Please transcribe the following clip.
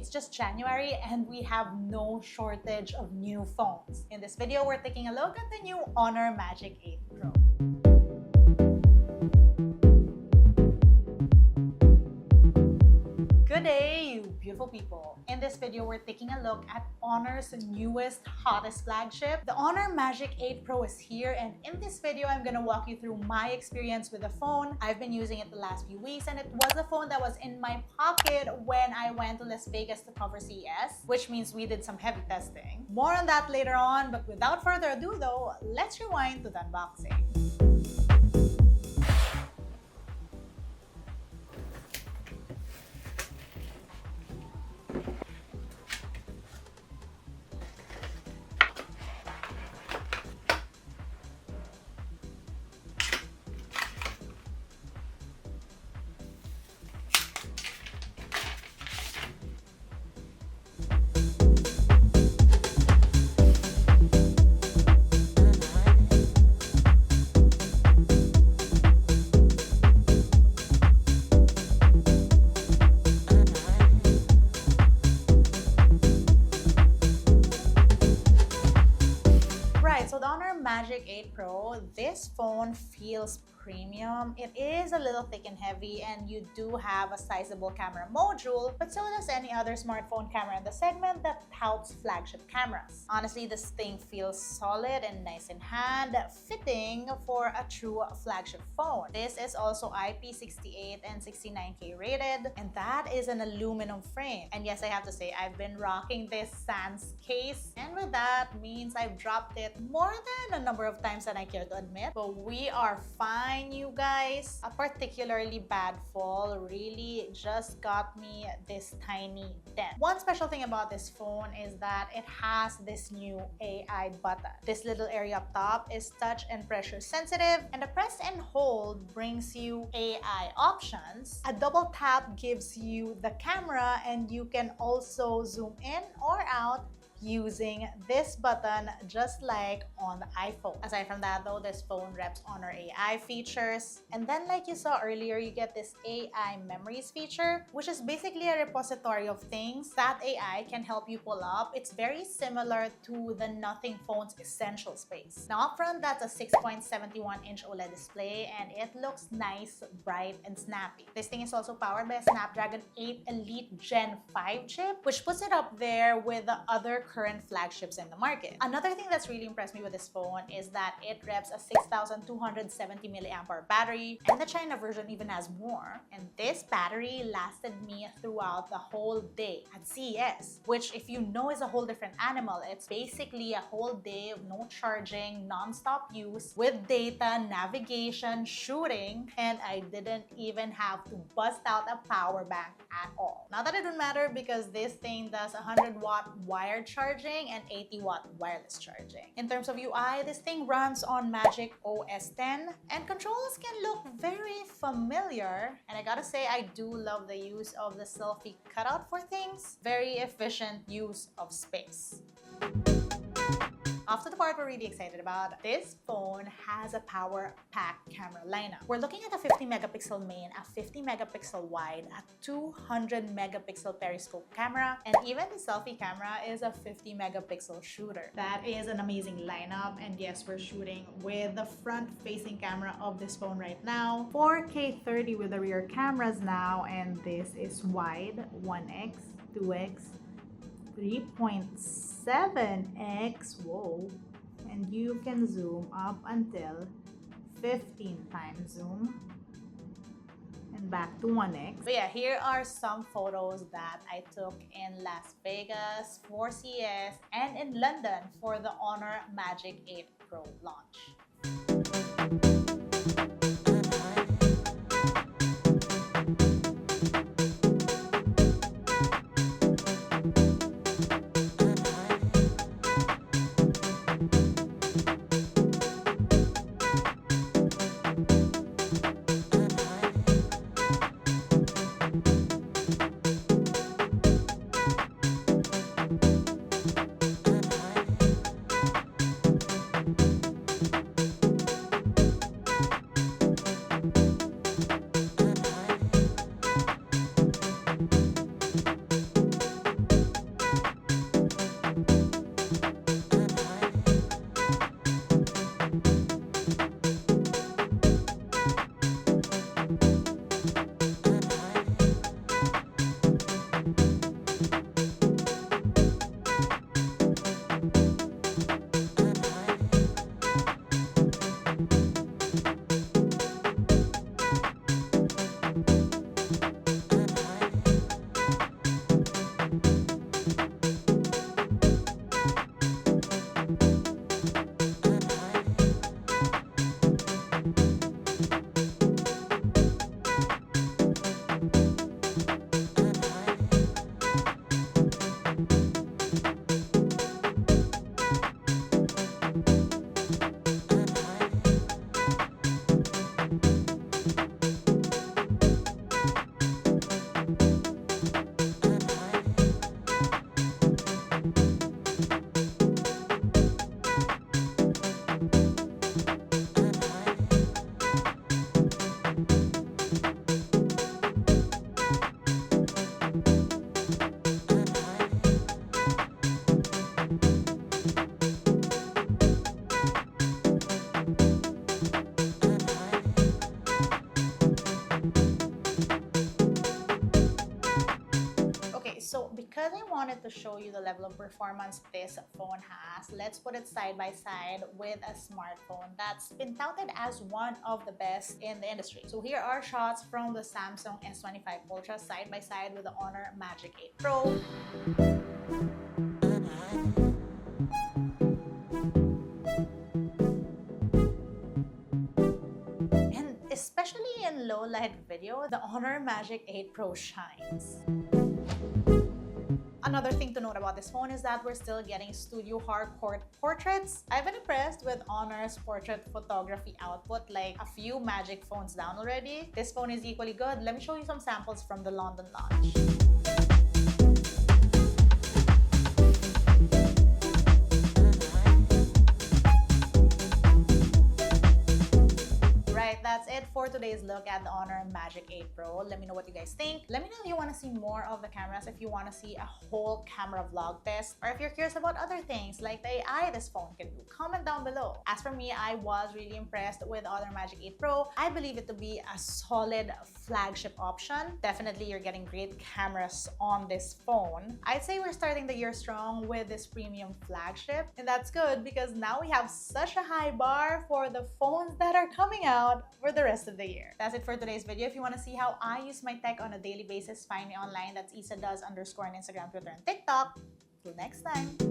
It's just January and we have no shortage of new phones. In this video, we're taking a look at the new Honor Magic 8 Pro. Good day, you beautiful people. In this video, we're taking a look at Honor's newest, hottest flagship. The Honor Magic 8 Pro is here, and in this video, I'm gonna walk you through my experience with the phone. I've been using it the last few weeks, and it was a phone that was in my pocket when I went to Las Vegas to cover CES, which means we did some heavy testing. More on that later on, but without further ado though, let's rewind to the unboxing. So the Honor Magic 8 Pro, this phone feels premium. It is a little thick and heavy, and you do have a sizable camera module, but so does any other smartphone camera in the segment that touts flagship cameras. Honestly, this thing feels solid and nice in hand, fitting for a true flagship phone. This is also IP68 and 69K rated, and that is an aluminum frame. And yes, I have to say, I've been rocking this sans case, and with that means I've dropped it more than a number of times than I care to admit, but we are fine, you guys. A particularly bad fall really just got me this tiny dent. One special thing about this phone is that it has this new AI button. This little area up top is touch and pressure sensitive, and a press and hold brings you AI options. A double tap gives you the camera, and you can also zoom in or out using this button just like on the iPhone. Aside from that though, this phone reps Honor AI features. And then like you saw earlier, you get this AI memories feature, which is basically a repository of things that AI can help you pull up. It's very similar to the Nothing Phone's Essential Space. Now up front, that's a 6.71-inch OLED display, and it looks nice, bright, and snappy. This thing is also powered by a Snapdragon 8 Elite Gen 5 chip, which puts it up there with the other current flagships in the market. Another thing that's really impressed me with this phone is that it reps a 6,270 mAh battery, and the China version even has more. And this battery lasted me throughout the whole day at CES, which, if you know, is a whole different animal. It's basically a whole day of no charging, non-stop use with data, navigation, shooting, and I didn't even have to bust out a power bank at all. Now that it doesn't matter, because this thing does 100-watt wired charging and 80-watt wireless charging. In terms of UI, this thing runs on Magic OS X, and controls can look very familiar. And I gotta say, I do love the use of the selfie cutout for things. Very efficient use of space. Off to the part we're really excited about, this phone has a power-packed camera lineup. We're looking at a 50-megapixel main, a 50-megapixel wide, a 200-megapixel periscope camera, and even the selfie camera is a 50-megapixel shooter. That is an amazing lineup, and yes, we're shooting with the front-facing camera of this phone right now. 4K 30 with the rear cameras now, and this is wide, 1x, 2x, 3.7x, whoa, and you can zoom up until 15 times zoom and back to 1x. But yeah, here are some photos that I took in Las Vegas for CES and in London for the Honor Magic 8 Pro launch. So because I wanted to show you the level of performance this phone has, let's put it side by side with a smartphone that's been touted as one of the best in the industry. So here are shots from the Samsung S25 Ultra side by side with the Honor Magic 8 Pro. And especially in low light video, the Honor Magic 8 Pro shines. Another thing to note about this phone is that we're still getting studio Harcourt portraits. I've been impressed with Honor's portrait photography output, like a few Magic phones down already. This phone is equally good. Let me show you some samples from the London launch. That's it for today's look at the Honor Magic 8 Pro. Let me know what you guys think. Let me know if you want to see more of the cameras, if you want to see a whole camera vlog test, or if you're curious about other things like the AI this phone can do. Comment down below. As for me, I was really impressed with Honor Magic 8 Pro. I believe it to be a solid flagship option. Definitely, you're getting great cameras on this phone. I'd say we're starting the year strong with this premium flagship, and that's good because now we have such a high bar for the phones that are coming out for the rest of the year. That's it for today's video. If you want to see how I use my tech on a daily basis, find me online. That's Isa Does _ on Instagram, Twitter, and TikTok. Till next time.